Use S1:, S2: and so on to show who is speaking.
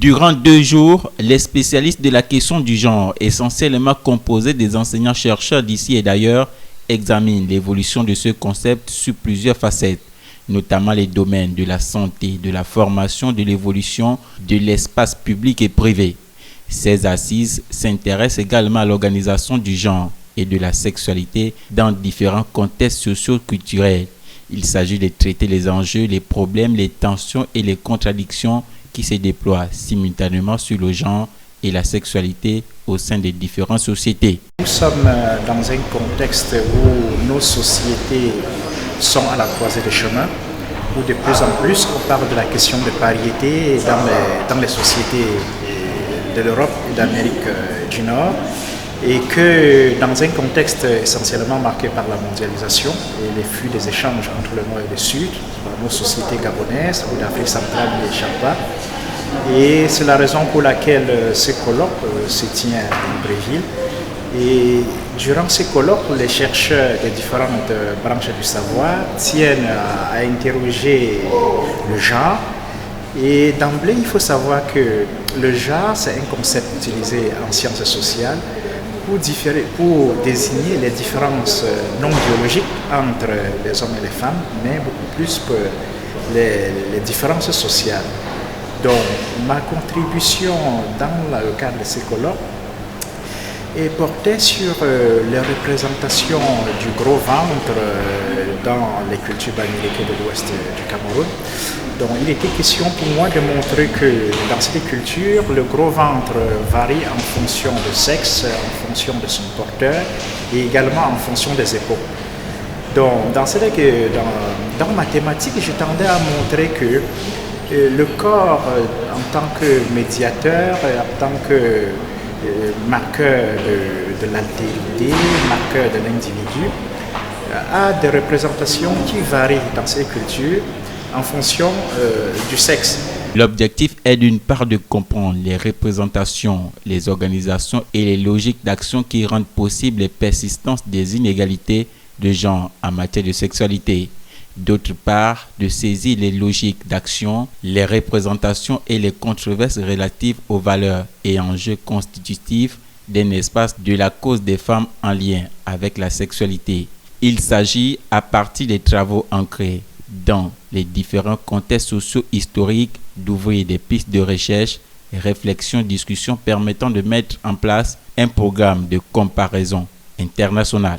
S1: Durant 2 jours, les spécialistes de la question du genre, essentiellement composés des enseignants-chercheurs d'ici et d'ailleurs, examinent l'évolution de ce concept sur plusieurs facettes, notamment les domaines de la santé, de la formation, de l'évolution, de l'espace public et privé. Ces assises s'intéressent également à l'organisation du genre et de la sexualité dans différents contextes socio-culturels. Il s'agit de traiter les enjeux, les problèmes, les tensions et les contradictions qui se déploient simultanément sur le genre et la sexualité au sein des différentes sociétés.
S2: Nous sommes dans un contexte où nos sociétés sont à la croisée des chemins, où de plus en plus on parle de la question de parité dans les sociétés de l'Europe et d'Amérique du Nord, et que dans un contexte essentiellement marqué par la mondialisation et les flux des échanges entre le Nord et le Sud, nos sociétés gabonaises ou d'Afrique centrale n'y échappent pas. Et c'est la raison pour laquelle ce colloque se tient à Libreville. Et durant ce colloque, les chercheurs des différentes branches du savoir tiennent à interroger le genre. Et d'emblée, il faut savoir que le genre, c'est un concept utilisé en sciences sociales pour désigner les différences non biologiques entre les hommes et les femmes, mais beaucoup plus pour les différences sociales. Donc, ma contribution dans le cadre de ces colloques est portée sur les représentations du gros ventre dans les cultures bamileke de l'ouest du Cameroun. Donc, il était question pour moi de montrer que dans cette culture, le gros ventre varie en fonction du sexe, en fonction de son porteur et également en fonction des époques. Donc, dans ma thématique, je tendais à montrer que le corps, en tant que médiateur, en tant que marqueur de l'altérité, marqueur de l'individu, a des représentations qui varient dans ces cultures en fonction du sexe.
S1: L'objectif est d'une part de comprendre les représentations, les organisations et les logiques d'action qui rendent possible les persistances des inégalités de genre en matière de sexualité. D'autre part, de saisir les logiques d'action, les représentations et les controverses relatives aux valeurs et enjeux constitutifs d'un espace de la cause des femmes en lien avec la sexualité. Il s'agit, à partir des travaux ancrés dans les différents contextes socio-historiques, d'ouvrir des pistes de recherche, réflexion, discussion permettant de mettre en place un programme de comparaison international.